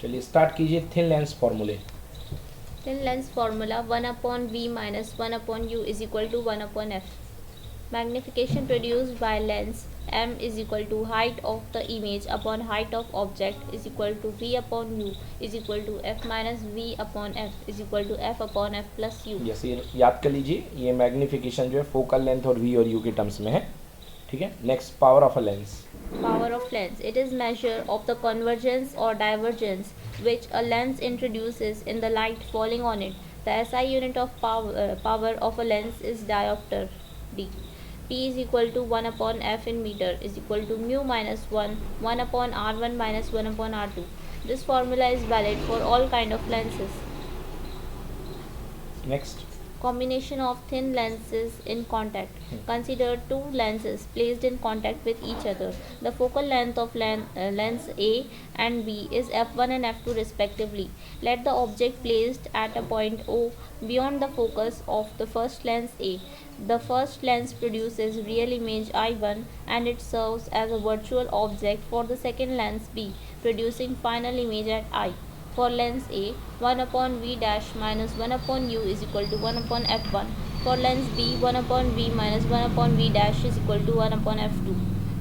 चलिए स्टार्ट कीजिए thin lens फॉर्मूले। Thin lens formula 1 upon V minus 1 upon U is equal to 1 upon F. Magnification produced by lens M is equal to height of the image upon height of object is equal to V upon U is equal to F minus V upon F is equal to F upon F plus U. Yes, ये याद कर लीजिए, ये magnification जो है focal length और we और you के टर्म्स में है। ठीक है, next power of a lens. Power of lens. It is measure of the convergence or divergence which a lens introduces in the light falling on it. The SI unit of power of a lens is diopter. D. P is equal to 1 upon F in meter is equal to mu minus 1 upon R1 minus 1 upon R2. This formula is valid for all kind of lenses. Next, Combination of thin lenses in contact. Consider two lenses placed in contact with each other. The focal length of lens A and B is f1 and f2 respectively. Let the object placed at a point O beyond the focus of the first lens A. The first lens produces real image I1 and it serves as a virtual object for the second lens B, producing final image at I. For lens A, 1 upon V dash minus 1 upon U is equal to 1 upon F1. For lens B, 1 upon V minus 1 upon V dash is equal to 1 upon F2.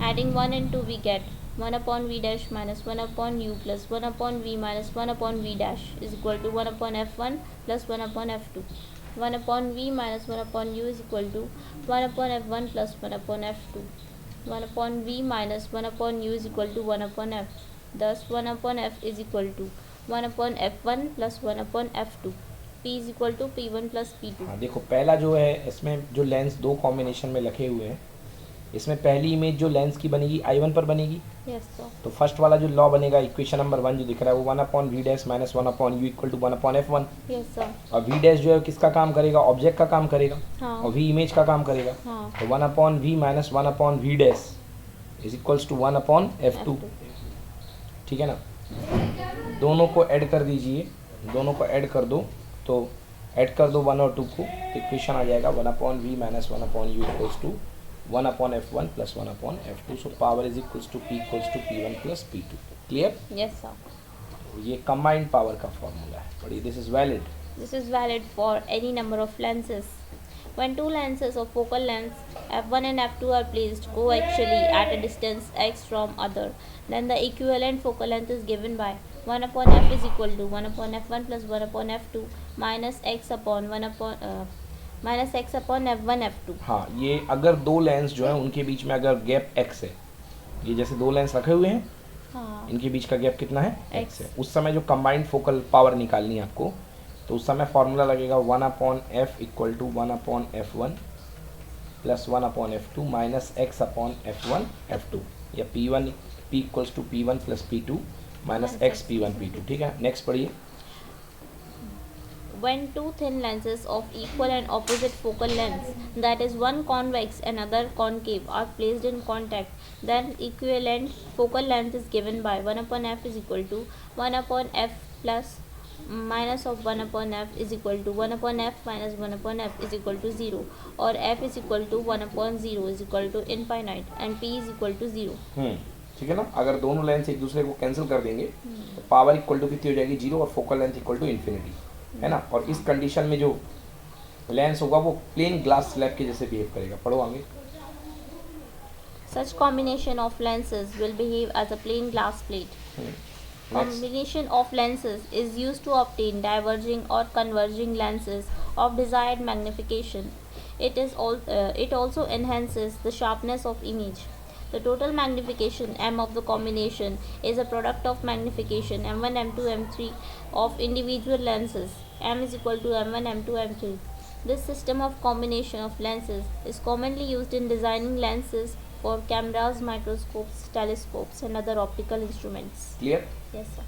Adding 1 and 2 we get 1 upon V dash minus 1 upon U plus 1 upon V minus 1 upon V dash is equal to 1 upon F1 plus 1 upon F2. 1 upon V minus 1 upon U is equal to 1 upon F1 plus 1 upon F2. 1 upon V minus 1 upon U is equal to 1 upon F. Thus 1 upon F is equal to 1 upon F1 plus 1 upon F2. P is equal to P1 plus P2. हाँ देखो, पहला जो है इसमें जो lens दो combination में रखे हुए हैं, इसमें पहली इमेज जो लेंस की बनेगी I1 पर बनेगी। Yes sir. तो फर्स्ट वाला जो लॉ बनेगा, इक्वेशन नंबर 1 जो दिख रहा है वो 1 upon v dash minus 1 upon u equal to 1 upon F1। Yes sir. और वी डैश जो है किसका काम करेगा, ऑब्जेक्ट का काम करेगा। हाँ. और वी इमेज का काम करेगा। हाँ. तो 1 upon v minus 1 upon v dash is equals to 1 upon F2। ठीक है ना, दोनों को ऐड कर दीजिए, दोनों को ऐड कर दो, तो ऐड कर दो 1 और 2 को, तो इक्वेशन आ जाएगा 1 upon v minus 1 upon u equals to 1 upon F1 plus 1 upon F2। So power is equals to P equals to P1 plus P2। Clear? Yes sir. ये कंबाइंड पावर का फॉर्मूला है, बड़ी this is valid. This is valid for any number of lenses. When two lenses of focal length f1 and f2 are placed coaxially at a distance x from other, then the equivalent focal length is given by 1 upon f is equal to 1 upon f1 plus 1 upon f2 minus x upon minus x upon f1 f2. हाँ, ये अगर दो lens जो है उनके बीच में अगर gap x है, ये जैसे दो लेंस रखे हुए हैं, हाँ. इनके बीच का गैप कितना है, x है। उस समय जो कंबाइंड फोकल पावर निकालनी है आपको, तो उस समय फॉर्मूला लगेगा 1 upon f equal to 1 upon F1 plus 1 upon F2 minus x upon F1 F2, या P1 P equals to P1 plus P2 minus x P1 P2। ठीक है, नेक्स्ट पढ़िए। When two thin lenses of equal and opposite focal lengths, that is one convex and other concave, are placed in contact, then equivalent focal length is given by 1 upon f is equal to 1 upon f plus minus of 1 upon f is equal to 1 upon f minus 1 upon f is equal to 0, or f is equal to 1 upon 0 is equal to infinite and p is equal to 0. ठीक है ना, अगर दोनों lens एक दूसरे को cancel कर देंगे तो पावर इक्वल टू कितनी हो जाएगी, 0, और focal length equal to infinity, है ना। और इस कंडीशन में जो लेंस होगा वो प्लेन ग्लास स्लैब के जैसे बिहेव करेगा। पढ़ो आगे। Such combination of lenses will behave as a plain glass plate. Combination of lenses is used to obtain diverging or converging lenses of desired magnification. It also enhances the sharpness of image. The total magnification m of the combination is a product of magnification m1, m2, m3 of individual lenses. M is equal to m1, m2, m3. This system of combination of lenses is commonly used in designing lenses for cameras, microscopes, telescopes and other optical instruments. Clear? Yes sir.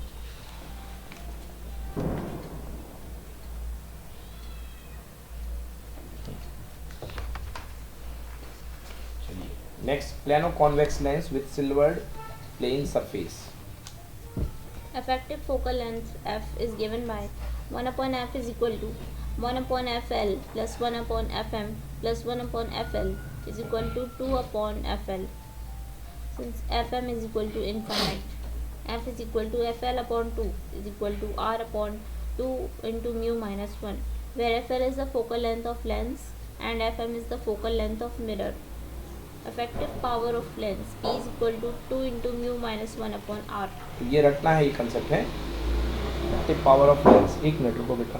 Next, plano convex lens with silvered plane surface. Effective focal length f is given by 1 upon f is equal to 1 upon fl plus 1 upon fm plus 1 upon fl is equal to 2 upon fl, since fm is equal to infinite. F is equal to FL upon 2 is equal to R upon 2 into mu minus 1, where FL is the focal length of lens and FM is the focal length of mirror. Effective power of lens P is equal to 2 into mu minus 1 upon R. तो ये रटना है, ये concept है effective power of lens. एक minute रुको बेटा,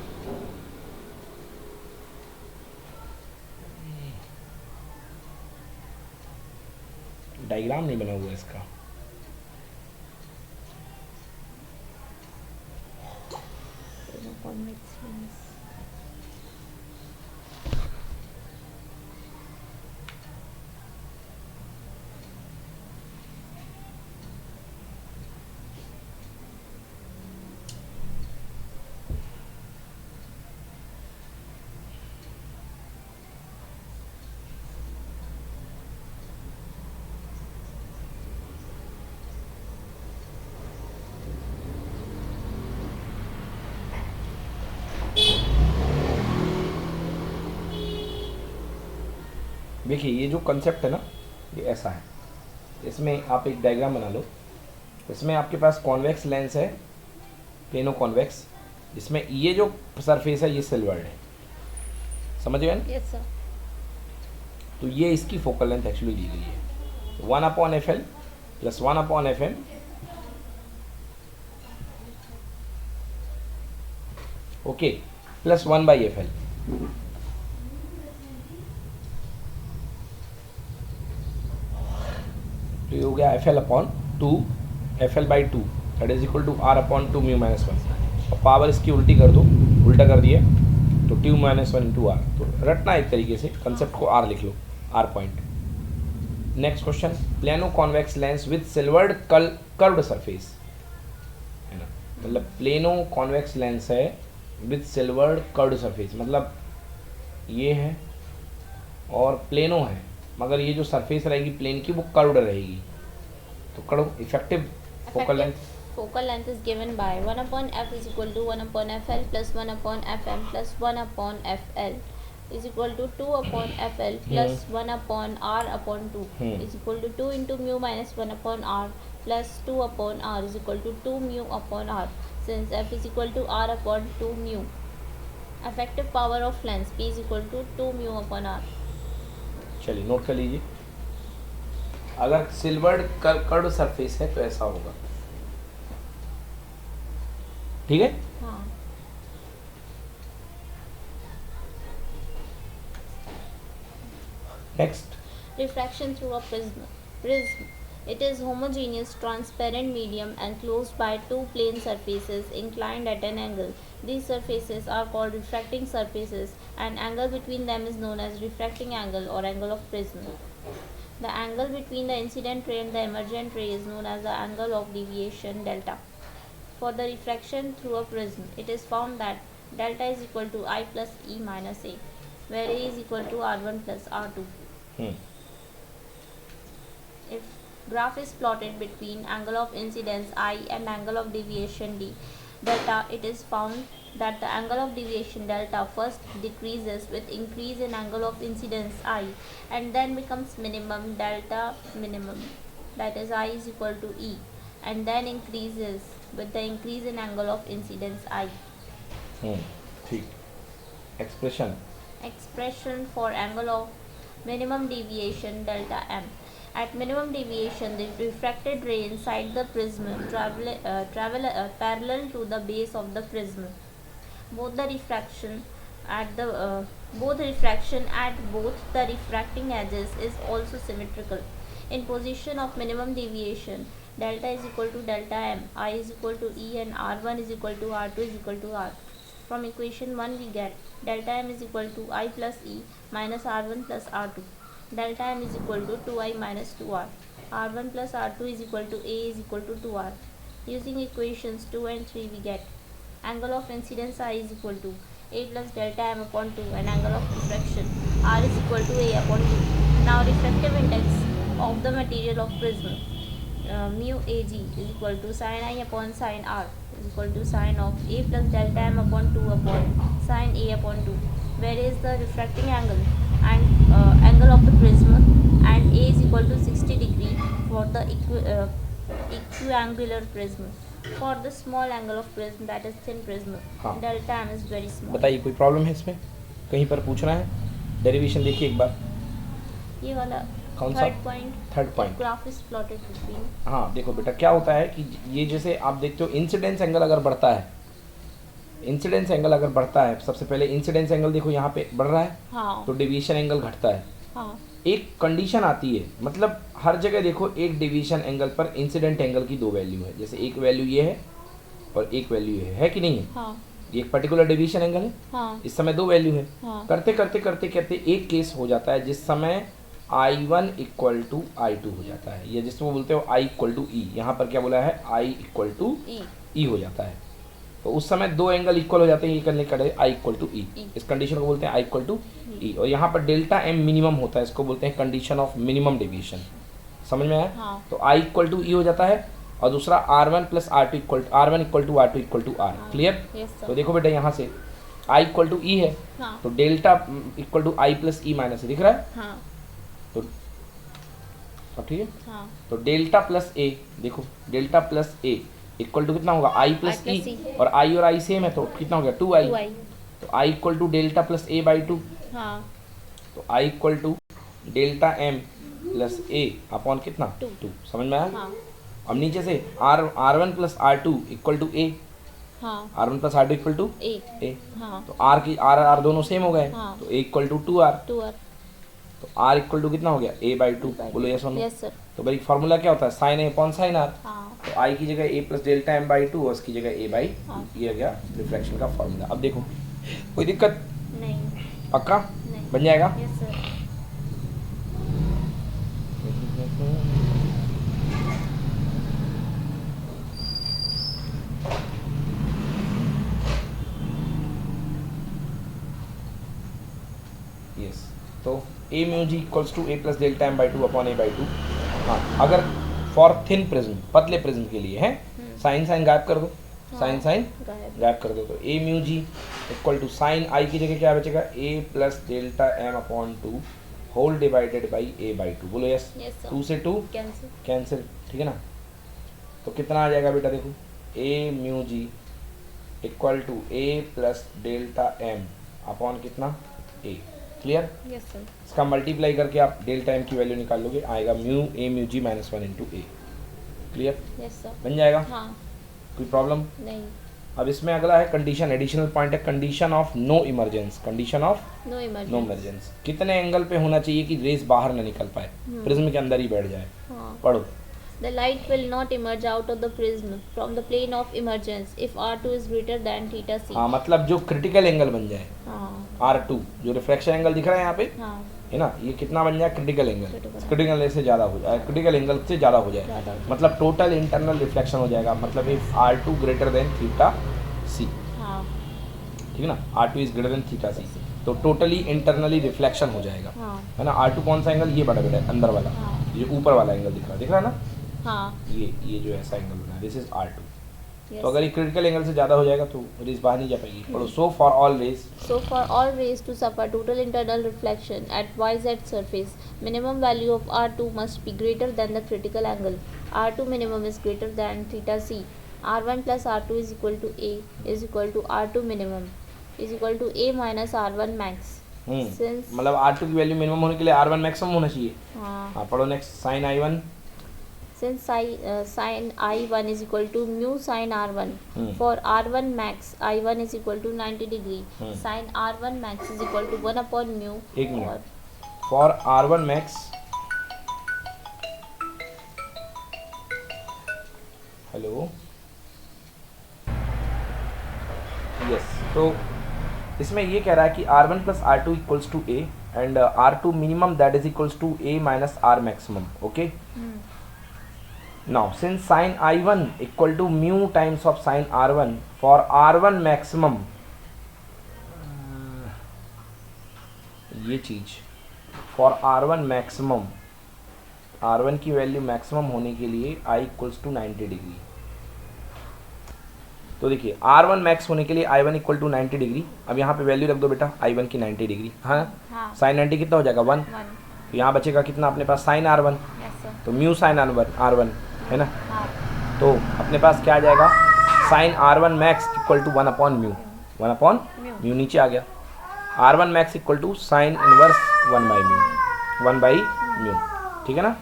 diagram नहीं बना हुआ इसका। Convex lens. देखिए ये जो कंसेप्ट है ना, ये ऐसा है। इसमें आप एक डायग्राम बना लो। इसमें आपके पास कॉन्वेक्स लेंस है, प्लेनो कॉन्वेक्स, जिसमें ये जो सरफेस है ये सिल्वर्ड है, समझ गए ना? Yes sir. तो ये इसकी फोकल लेंथ एक्चुअली दी गई है 1/FL plus 1/FM okay, plus 1/FL। तो ये हो गया FL upon 2 FL/2 that is equal to R upon 2 mu minus 1। और पावर इसकी उल्टी कर दो, उल्टा कर दिए तो 2 माइनस 1 इंटू R। तो रटना एक तरीके से कंसेप्ट को, R लिख लो, R point. Next question, plano convex lens with silvered curved surface, है ना? मतलब प्लेनो कॉन्वेक्स लेंस है विद सिल्वर्ड कर्व्ड सरफेस, मतलब ये है और प्लेनो है, मगर ये जो सरफेस रहेगी प्लेन की वो कर्व्ड रहेगी। तो curve effective focal length Focal length is given by 1/F is equal to 1/FL plus 1/FM plus 1/FL is equal to 2/FL plus 1/R upon 2 is equal to 2 into mu minus 1/R plus 2/R is equal to 2 mu upon R, since F is equal to R upon 2 mu. Effective power of lens P is equal to 2 mu upon R. चलिए note कर लीजिए। अगर silvered curved surface है तो ऐसा होगा, ठीक है? हाँ. Next, Refraction through a prism. Prism. It is homogeneous transparent medium enclosed by two plane surfaces inclined at an angle. These surfaces are called refracting surfaces, and angle between them is known as refracting angle or angle of prism. The angle between the incident ray and the emergent ray is known as the angle of deviation delta. For the refraction through a prism, it is found that delta is equal to I plus E minus A, where A is equal to R1 plus R2. If graph is plotted between angle of incidence I and angle of deviation D delta, it is found that the angle of deviation delta first decreases with increase in angle of incidence I and then becomes minimum delta minimum, that is I is equal to E, and then increases with the increase in angle of incidence I. ठीक। Expression for angle of minimum deviation delta m. At minimum deviation, the refracted ray inside the prism travel parallel to the base of the prism. Both refraction at both the refracting edges is also symmetrical. In position of minimum deviation, delta is equal to delta m, I is equal to E, and R1 is equal to R2 is equal to R. From equation 1 we get delta m is equal to I plus E minus R1 plus R2. Delta m is equal to 2I minus 2R. R1 plus R2 is equal to A is equal to 2R. Using equations 2 and 3 we get angle of incidence I is equal to A plus delta m upon 2 and angle of refraction R is equal to A upon 2. Now refractive index of the material of prism mu Ag is equal to sin I upon sin R is equal to sin of A plus delta m upon 2 upon sin A upon 2, where is the refracting angle and angle of the prism, and A is equal to 60 degree for the equiangular prism. For the small angle of prism, that is thin prism, हाँ। delta m is very small. बताइए कोई problem है इसमें, कहीं पर पूछना है? Derivation देखिए एक बार, ये वाला कौन सा? Third point, third point. Graph is plotted between. हाँ देखो बेटा क्या होता है कि ये जैसे आप देखते हो इंसिडेंस एंगल अगर बढ़ता है, इंसिडेंस एंगल अगर बढ़ता है, सबसे पहले इंसिडेंस एंगल देखो यहाँ पे बढ़ रहा है, हाँ तो डेविएशन एंगल घटता है। हाँ एक कंडीशन आती है, मतलब हर जगह देखो एक डेविएशन एंगल पर इंसिडेंट एंगल की दो वैल्यू है, जैसे एक वैल्यू ये है और एक वैल्यू ये है कि नहीं है? हाँ ये एक पर्टिकुलर डेविएशन एंगल है, हाँ इस समय दो वैल्यू है। हाँ करते करते करते करते एक केस हो जाता है जिस समय I1 इक्वल टू I2 हो जाता है, या जिसको बोलते हो I इक्वल टू ई, यहाँ पर क्या बोला है I इक्वल टू ई हो जाता है। तो उस समय दो एंगल इक्वल हो जाते हैं, ये करने का I इक्वल टू ई, इस कंडीशन को बोलते हैं I इक्वल टू ई। और यहाँ पर डेल्टा एम मिनिमम होता है, इसको बोलते हैं कंडीशन ऑफ मिनिमम डेविएशन। समझ में आया? हाँ। तो I इक्वल टू ई हो जाता है, और दूसरा R1 plus R2 equal R1 equal to R2 equal to R। Clear? Yes तो सर। देखो बेटा यहाँ से I इक्वल टू ई है, हाँ तो delta equal to I plus E minus दिख रहा है, हाँ तो अब ठीक है। हाँ तो डेल्टा प्लस ए, देखो delta plus A equal to कितना होगा I plus I plus E, E। और I और I सेम है तो कितना हो गया 2I। 2i। तो I equal to delta plus A by 2, हाँ तो I equal to delta M plus A upon कितना 2। 2। समझ में आया? हाँ अब नीचे से R1 plus R2 equal to A, हाँ R1 plus R2 equal to A A, हाँ तो R की R दोनों सेम हो गए, हाँ। तो A equal to 2R, 2r। तो R इक्वल टू कितना हो गया A बाई 2। बोलो यस और नो? Yes sir. तो भाई फॉर्मूला क्या होता है sine A upon sine R. हाँ तो आई की जगह A plus delta M by 2 और उसकी जगह ए बाई हाँ। ये आ गया रिफ्लेक्शन का फॉर्मूला। अब देखो कोई दिक्कत? नहीं पक्का नहीं। बन जाएगा? Yes sir. यस, तो A mu g equals to A plus delta M by 2 upon A by 2। हाँ अगर फॉर थिन प्रिज्म, पतले प्रिज्म के लिए है, साइन साइन गायब कर दो, साइन साइन गायब। गायब कर दो, तो A mu g equal to sine i की जगह क्या बचेगा A plus delta m upon 2 whole divided by A by 2। बोलो यस? Yes sir. 2 से 2 कैंसिल। कैंसिल, ठीक है ना? तो कितना आ जाएगा बेटा देखो, A mu g equal to A plus delta m upon कितना ए। क्लियर? Yes sir. इसका मल्टीप्लाई करके आप डेल्टा एम की वैल्यू निकाल लोगे, आएगा mu A mu g minus 1 into A. Clear? Yes sir. बन जाएगा? हाँ कोई प्रॉब्लम? नहीं। अब इसमें अगला है कंडीशन, एडिशनल पॉइंट है condition of no emergence. Condition of no no emergency. Emergence कितने एंगल पे होना चाहिए कि रेस बाहर ना निकल पाए, प्रिज्म के अंदर ही बैठ जाए? हाँ। पढ़ो। The light will not emerge out of the prism from the plane of emergence if R2 is greater than theta c. हाँ मतलब जो क्रिटिकल एंगल बन जाए हाँ R2, जो रिफ्रैक्शन एंगल दिख रहा है यहाँ पे हाँ है ना, ये कितना बन जाए critical angle, Critical। Critical angle से ज़्यादा हो जाए, क्रिटिकल एंगल से ज़्यादा हो जाए, ज़्यादा। मतलब टोटल इंटरनल रिफ्लेक्शन हो जाएगा, मतलब if R2 greater than theta c, हाँ ठीक है ना, R2 is greater than theta सी, तो टोटली इंटरनली रिफ्लेक्शन हो जाएगा, हाँ है ना। R2 कौन सा एंगल, ये बड़ा बेटा अंदर वाला, हाँ ये जो ऊपर वाला एंगल दिख रहा है ना, हाँ। ये जो ऐसा एंगल बना है, दिस इज R2। Yes. तो अगर ये क्रिटिकल एंगल से ज़्यादा हो जाएगा तो रेस बाहर नहीं जा पाएगी। पढ़ो, so for all rays, So for all rays to suffer total internal reflection at yz surface, minimum value of R2 must be greater than the critical angle. R2 minimum is greater than theta c. R1 plus R2 is equal to A is equal to R2 minimum is equal to A minus R1 max. Since मतलब R2 की value minimum होने के लिए R1 maximum होना चाहिए। हाँ हाँ पढ़ो next, sine I1, since sin I1 is equal to mu sin R1 for R1 max I1 is equal to 90 degree sin R1 max is equal to 1 upon mu एक मिनट, for R1 max, hello yes, तो इसमें ये कह रहा है कि R1 plus R2 equals to A and R2 minimum that is equals to A minus R maximum, okay. Now since sin I1 equal to mu times of sin R1 for R1 maximum, ये चीज for R1 maximum, R1 की value maximum होने के लिए I equals to 90 degree. तो देखिए R1 max होने के लिए I1 इक्वल टू 90 डिग्री। अब यहाँ पे वैल्यू रख दो बेटा I1 की 90 डिग्री, हाँ साइन 90 कितना हो जाएगा 1, तो यहाँ बचेगा कितना अपने पास साइन R1, yes sir तो म्यू साइन R1 है ना, हाँ तो अपने पास क्या आ जाएगा, sign R1 max equal to 1/μ, 1/μ नीचे आ गया, R1 max equal to sine inverse 1/μ, ठीक है ना।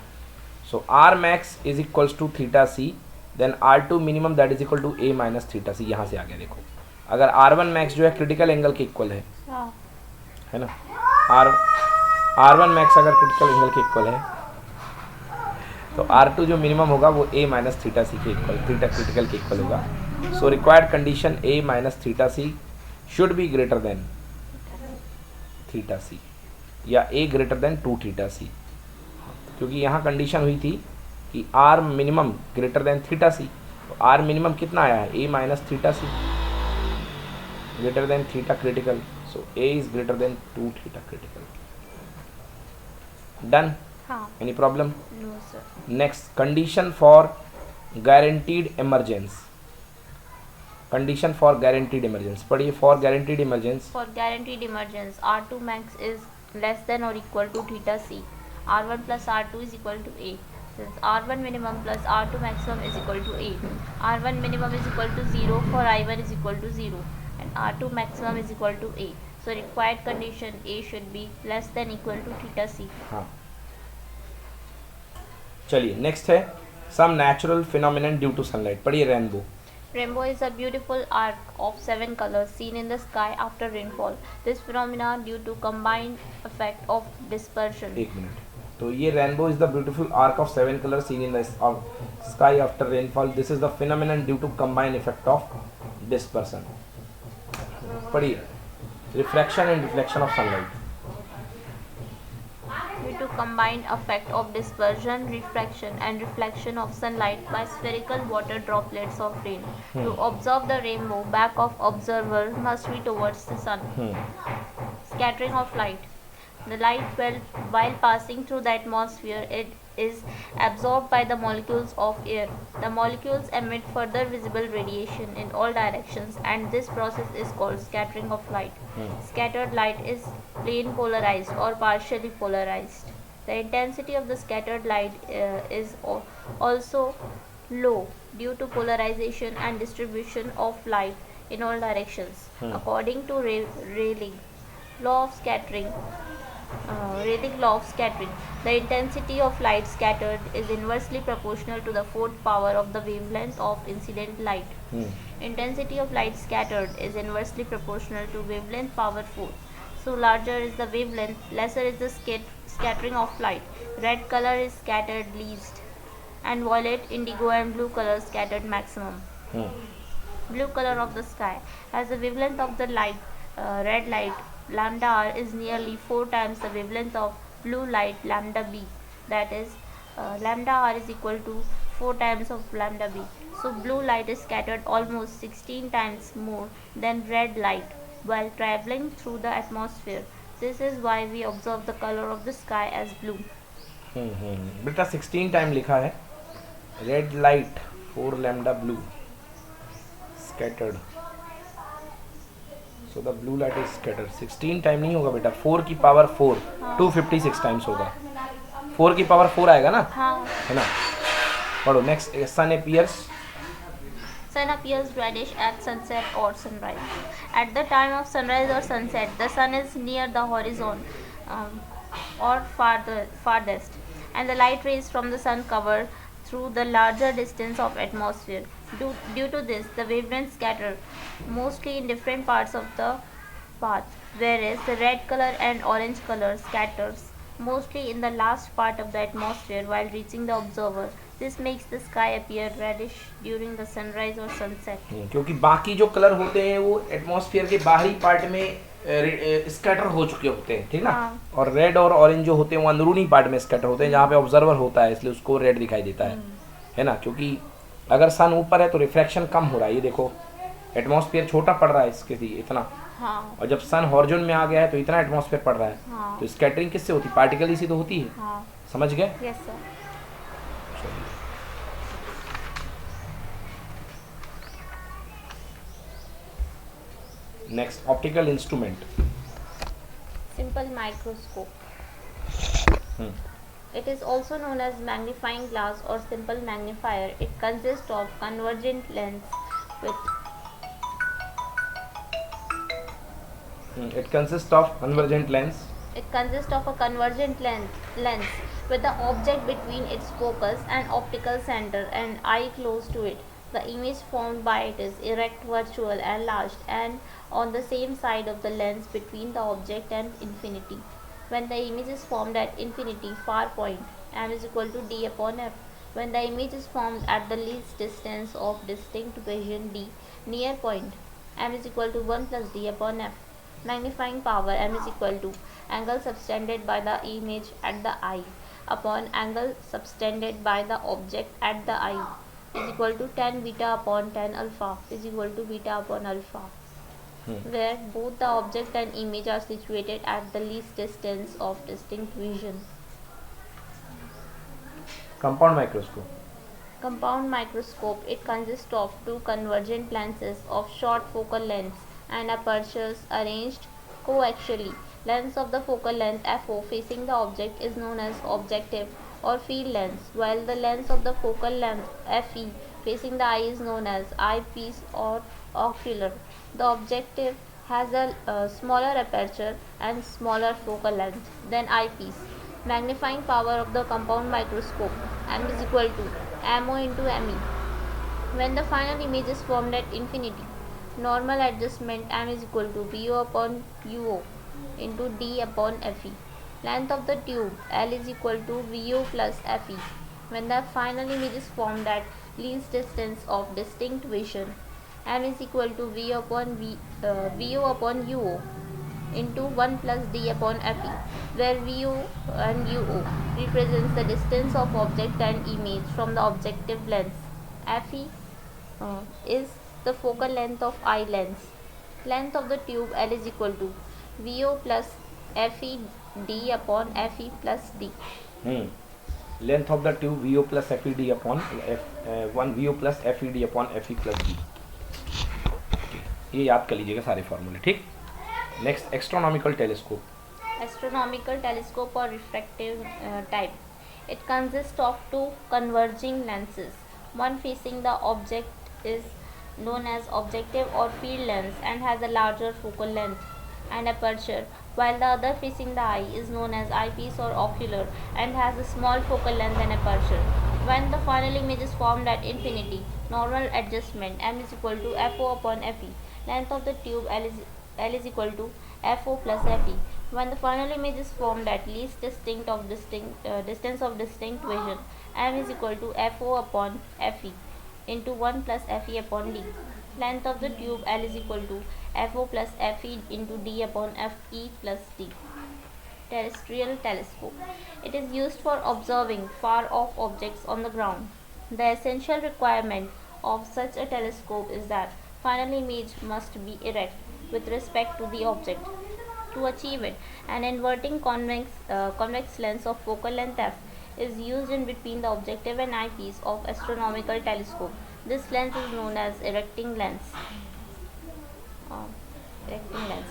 So R max is equals to theta c, then R2 minimum that is equal to A minus theta c. यहाँ से आ गया देखो, अगर R1 मैक्स जो है क्रिटिकल एंगल के इक्वल है ना, R1 मैक्स अगर क्रिटिकल एंगल के इक्वल है तो R2 जो मिनिमम होगा वो A माइनस थीटा सी के इक्वल, थीटा क्रिटिकल के इक्वल होगा। So required condition A minus theta C should be greater than theta C, या A greater than 2 theta C, क्योंकि यहाँ कंडीशन हुई थी कि R minimum greater than theta सी, तो R मिनिमम कितना आया है, A minus theta C greater than theta critical, so A is greater than 2 theta critical. Done, any problem? No, sir. Next, condition for guaranteed emergence, condition for guaranteed emergence पढ़िए। For guaranteed emergence, For guaranteed emergence, R2 max is less than or equal to theta c. R1 plus R2 is equal to A. Since R1 minimum plus R2 maximum is equal to A, R1 minimum is equal to 0 for I1 is equal to 0 and R2 maximum is equal to A. So required condition A should be less than equal to theta c. हाँ चलिए next है some natural phenomenon due to sunlight पढ़िए। Rainbow, Rainbow is a beautiful arc of 7 colors seen in the sky after rainfall. This phenomenon due to combined effect of dispersion. एक मिनट, तो ये rainbow is the beautiful arc of 7 colour seen in the sky after rainfall, this is the phenomenon due to combined effect of dispersion. पढ़िए, refraction and reflection of sunlight. Due to combined effect of dispersion, refraction and reflection of sunlight by spherical water droplets of rain. To observe the rainbow, back of observer must be towards the sun. Scattering of light. The light while passing through the atmosphere, it is absorbed by the molecules of air. The molecules emit further visible radiation in all directions, and this process is called scattering of light. Scattered light is plane polarized or partially polarized. The intensity of the scattered light is also low due to polarization and distribution of light in all directions. According to Rayleigh law of scattering, the intensity of light scattered is inversely proportional to the fourth power of the wavelength of incident light. Intensity of light scattered is inversely proportional to wavelength power 4. So larger is the wavelength, lesser is the scattering of light. Red color is scattered least, and violet, indigo and blue color scattered maximum. Blue color of the sky has the wavelength of the light, red light lambda r is nearly 4 times the wavelength of blue light lambda b, that is lambda r is equal to 4 times of lambda b. So blue light is scattered almost 16 times more than red light while traveling through the atmosphere. This is why we observe the color of the sky as blue. बेटा 16 time लिखा है, red light 4 lambda blue scattered, so the blue light is scattered. 16 time नहीं होगा बेटा, 4 की power 4 256 times होगा, 4 की power 4 आएगा ना, है ना। पढ़ो next, sun appears. Sun appears reddish at sunset or sunrise. At the time of sunrise or sunset, the sun is near the horizon or farthest, and the light rays from the sun cover through the larger distance of atmosphere. Due to this, the wavelengths scatter mostly in different parts of the path, whereas the red color and orange color scatters mostly in the last part of the atmosphere while reaching the observer. This makes the sky appear reddish during the sunrise or sunset. क्योंकि बाकी जो colour होते हैं वो atmosphere के बाहरी part में scatter हो चुके होते हैं, ठीक ना। और रेड और ऑरेंज जो होते हैं वो अंदरूनी पार्ट में स्कैटर होते हैं जहाँ पे ऑब्जर्वर होता है, इसलिए उसको रेड दिखाई देता है ना। क्योंकि अगर सन ऊपर है तो रिफ्रैक्शन कम हो रहा है, ये देखो एटमॉस्फेयर छोटा पड़ रहा है इसके लिए इतना, और जब सन हॉरिजॉन में आ गया है तो इतना एटमॉस्फेयर पड़ रहा है, तो स्कैटरिंग किससे होती है, पार्टिकल ही से तो होती है। समझ गए? Yes, sir. Next, optical instrument. Simple microscope. It is also known as magnifying glass or simple magnifier. It consists of convergent lens with It consists of convergent lens. It consists of a convergent lens with the object between its focus and optical center and eye close to it. The image formed by it is erect, virtual, enlarged, and on the same side of the lens between the object and infinity. When the image is formed at infinity, far point, m is equal to d upon f. When the image is formed at the least distance of distinct vision, d, near point, m is equal to 1 plus d upon f. Magnifying power m is equal to angle subtended by the image at the eye upon angle subtended by the object at the eye is equal to tan beta upon tan alpha is equal to beta upon alpha, where both the object and image are situated at the least distance of distinct vision. Compound microscope. Compound microscope. It consists of two convergent lenses of short focal lengths and apertures arranged coaxially. Lens of the focal length FO facing the object is known as objective or field lens, while the lens of the focal length FE facing the eye is known as eyepiece or ocular. The objective has a smaller aperture and smaller focal length than eyepiece. Magnifying power of the compound microscope m is equal to MO into ME. When the final image is formed at infinity, normal adjustment m is equal to VO upon UO into D upon FE. Length of the tube L is equal to VO plus FE. When the final image is formed at least distance of distinct vision, m is equal to VO upon UO into 1 plus d upon Fe, where Vo and Uo represents the distance of object and image from the objective lens. Fe is the focal length of eye lens. Length of the tube L is equal to Vo plus Fe d upon Fe plus d. Length of the tube VO plus FED upon 1 VO plus FED upon FE plus D. ये याद कर लीजिएगा सारे फॉर्मूले, ठीक. Next astronomical telescope. Astronomical telescope or refractive type. It consists of two converging lenses. One facing the object is known as objective or field lens and has a larger focal length and aperture, while the other facing the eye is known as eyepiece or ocular and has a small focal length and aperture. When the final image is formed at infinity, normal adjustment m is equal to FO upon FE. Length of the tube L is equal to FO plus FE. When the final image is formed at least distance of distinct vision, m is equal to FO upon FE into 1 plus FE upon D. Length of the tube L is equal to FO plus FE into D upon FE plus D. Terrestrial telescope. It is used for observing far off objects on the ground. The essential requirement of such a telescope is that final image must be erect with respect to the object. To achieve it, an inverting convex lens of focal length f is used in between the objective and eyepiece of astronomical telescope. This lens is known as erecting lens.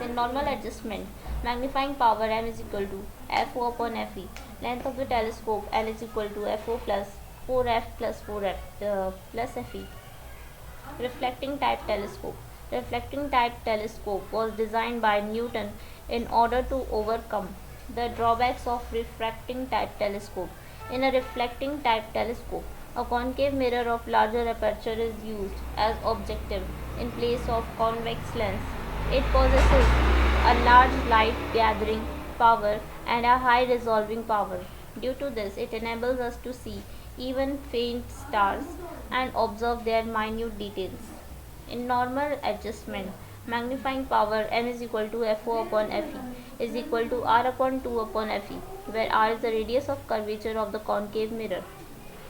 In normal adjustment, magnifying power m is equal to FO upon FE. Length of the telescope L is equal to FO plus 4F plus 4F plus FE. Reflecting type telescope. Reflecting type telescope was designed by Newton in order to overcome the drawbacks of refracting type telescope. In a reflecting type telescope, a concave mirror of larger aperture is used as objective in place of convex lens. It possesses a large light gathering power and a high resolving power. Due to this, it enables us to see even faint stars and observe their minute details. In normal adjustment, magnifying power m is equal to FO upon FE is equal to R upon 2 upon FE, where R is the radius of curvature of the concave mirror.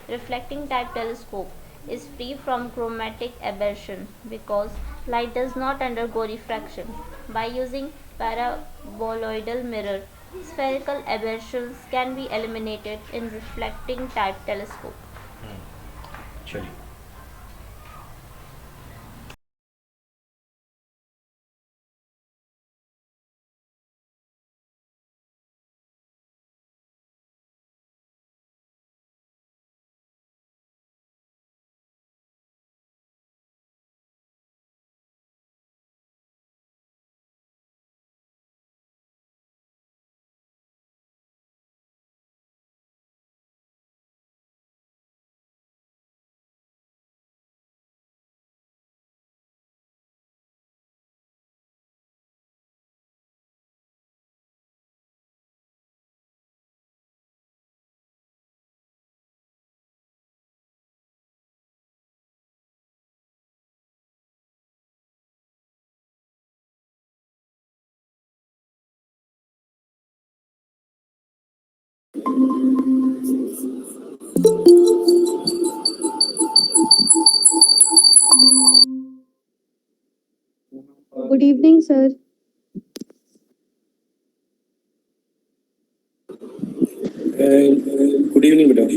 Reflecting type telescope is free from chromatic aberration because light does not undergo refraction. By using paraboloidal mirror, spherical aberrations can be eliminated in reflecting type telescope. चलिए. Good evening, sir. Good evening, madam.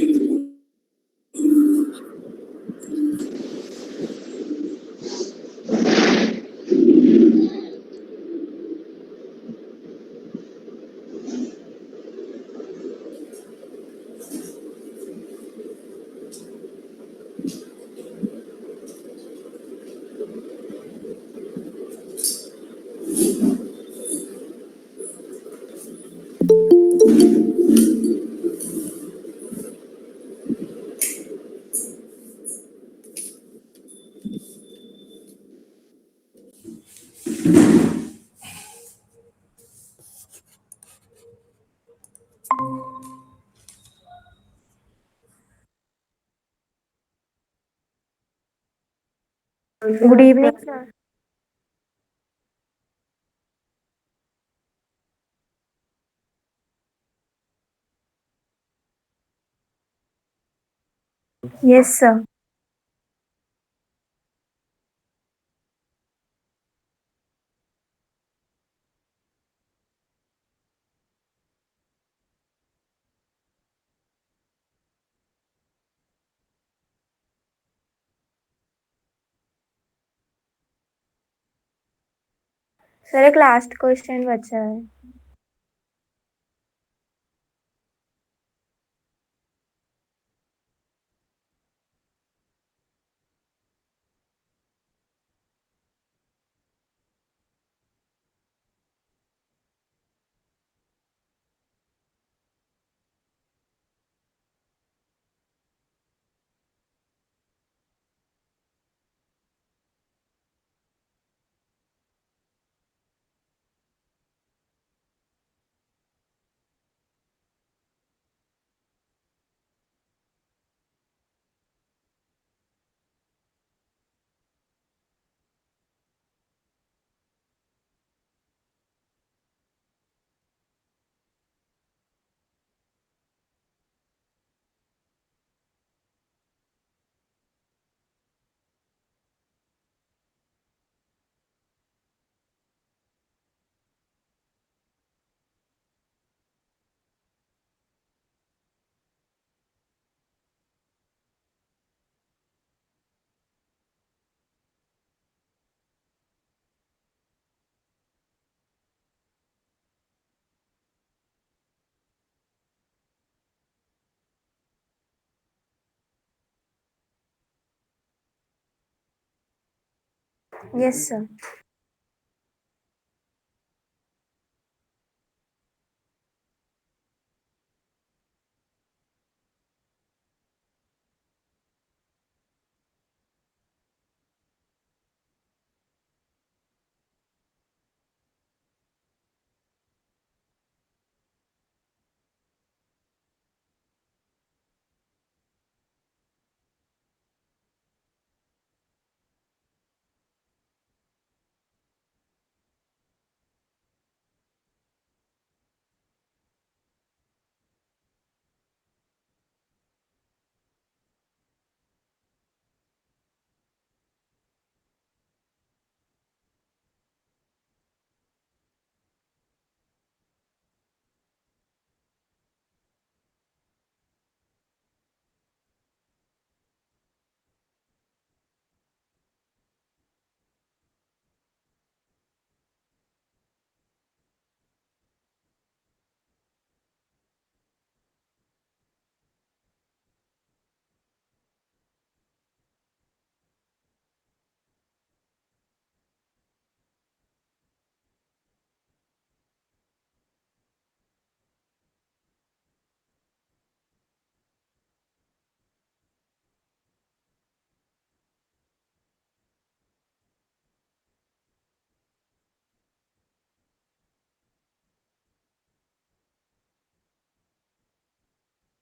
Good evening, sir. Yes, sir. Sir एक last question बचा है. Yes, sir.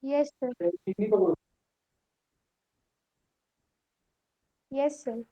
Yes, sir. Yes, sir.